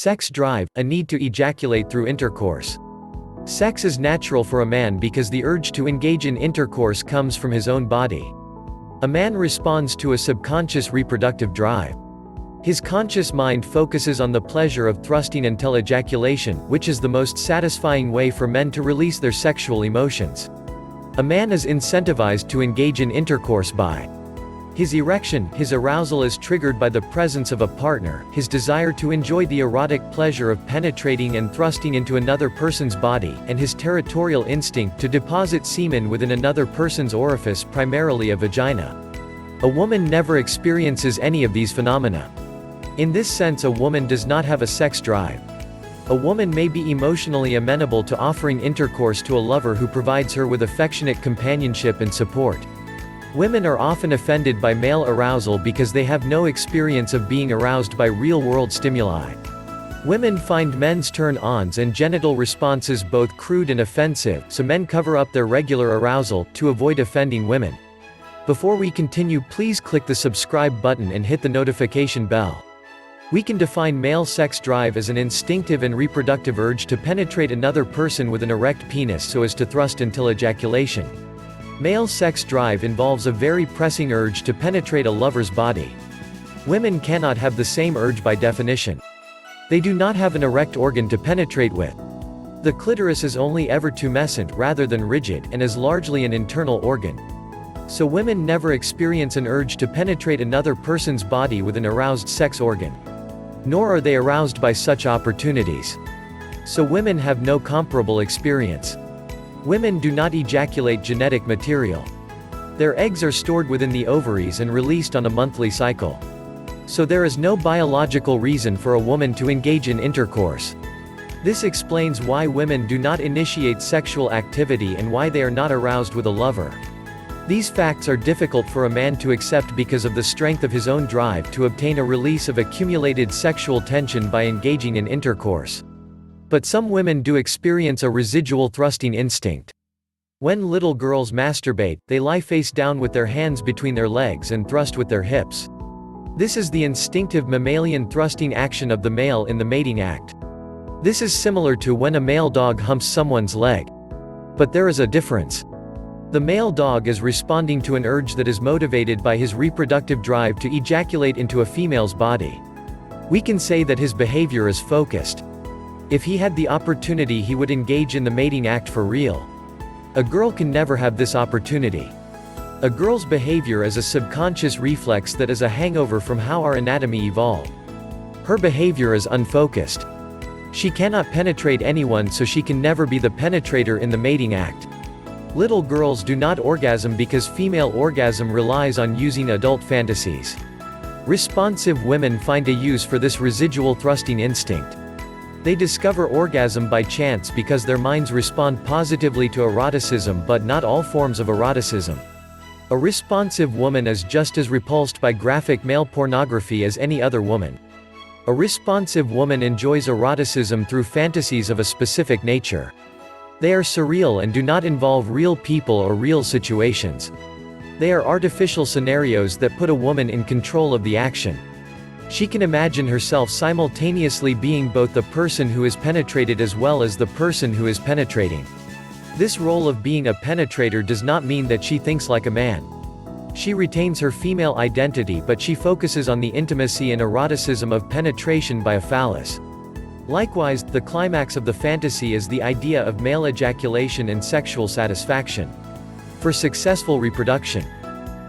Sex drive, a need to ejaculate through intercourse. Sex is natural for a man because the urge to engage in intercourse comes from his own body. A man responds to a subconscious reproductive drive. His conscious mind focuses on the pleasure of thrusting until ejaculation, which is the most satisfying way for men to release their sexual emotions. A man is incentivized to engage in intercourse by his erection. His arousal is triggered by the presence of a partner, his desire to enjoy the erotic pleasure of penetrating and thrusting into another person's body, and his territorial instinct to deposit semen within another person's orifice, primarily a vagina. A woman never experiences any of these phenomena. In this sense, a woman does not have a sex drive. A woman may be emotionally amenable to offering intercourse to a lover who provides her with affectionate companionship and support. Women are often offended by male arousal because they have no experience of being aroused by real-world stimuli. Women find men's turn-ons and genital responses both crude and offensive, so men cover up their regular arousal, to avoid offending women. Before we continue, please click the subscribe button and hit the notification bell. We can define male sex drive as an instinctive and reproductive urge to penetrate another person with an erect penis so as to thrust until ejaculation. Male sex drive involves a very pressing urge to penetrate a lover's body. Women cannot have the same urge by definition. They do not have an erect organ to penetrate with. The clitoris is only ever tumescent rather than rigid, and is largely an internal organ. So women never experience an urge to penetrate another person's body with an aroused sex organ. Nor are they aroused by such opportunities. So women have no comparable experience. Women do not ejaculate genetic material. Their eggs are stored within the ovaries and released on a monthly cycle. So there is no biological reason for a woman to engage in intercourse. This explains why women do not initiate sexual activity and why they are not aroused with a lover. These facts are difficult for a man to accept because of the strength of his own drive to obtain a release of accumulated sexual tension by engaging in intercourse. But some women do experience a residual thrusting instinct. When little girls masturbate, they lie face down with their hands between their legs and thrust with their hips. This is the instinctive mammalian thrusting action of the male in the mating act. This is similar to when a male dog humps someone's leg. But there is a difference. The male dog is responding to an urge that is motivated by his reproductive drive to ejaculate into a female's body. We can say that his behavior is focused. If he had the opportunity, he would engage in the mating act for real. A girl can never have this opportunity. A girl's behavior is a subconscious reflex that is a hangover from how our anatomy evolved. Her behavior is unfocused. She cannot penetrate anyone, so she can never be the penetrator in the mating act. Little girls do not orgasm because female orgasm relies on using adult fantasies. Responsive women find a use for this residual thrusting instinct. They discover orgasm by chance because their minds respond positively to eroticism, but not all forms of eroticism. A responsive woman is just as repulsed by graphic male pornography as any other woman. A responsive woman enjoys eroticism through fantasies of a specific nature. They are surreal and do not involve real people or real situations. They are artificial scenarios that put a woman in control of the action. She can imagine herself simultaneously being both the person who is penetrated as well as the person who is penetrating. This role of being a penetrator does not mean that she thinks like a man. She retains her female identity, but she focuses on the intimacy and eroticism of penetration by a phallus. Likewise, the climax of the fantasy is the idea of male ejaculation and sexual satisfaction. For successful reproduction,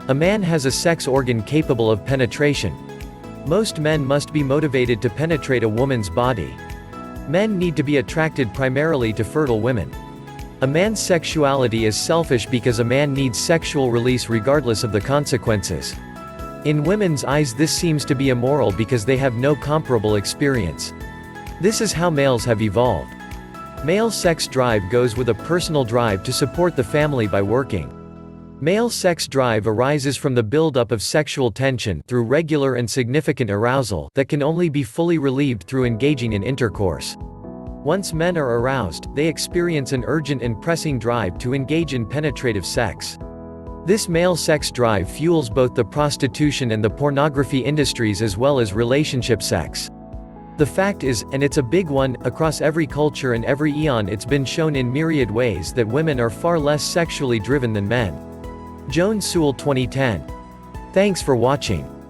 a man has a sex organ capable of penetration. Most men must be motivated to penetrate a woman's body. Men need to be attracted primarily to fertile women. A man's sexuality is selfish because a man needs sexual release regardless of the consequences. In women's eyes, this seems to be immoral because they have no comparable experience. This is how males have evolved. Male sex drive goes with a personal drive to support the family by working. Male sex drive arises from the buildup of sexual tension through regular and significant arousal that can only be fully relieved through engaging in intercourse. Once men are aroused, they experience an urgent and pressing drive to engage in penetrative sex. This male sex drive fuels both the prostitution and the pornography industries as well as relationship sex. The fact is, and it's a big one, across every culture and every eon it's been shown in myriad ways that women are far less sexually driven than men. Joan Sewell 2010. Thanks for watching.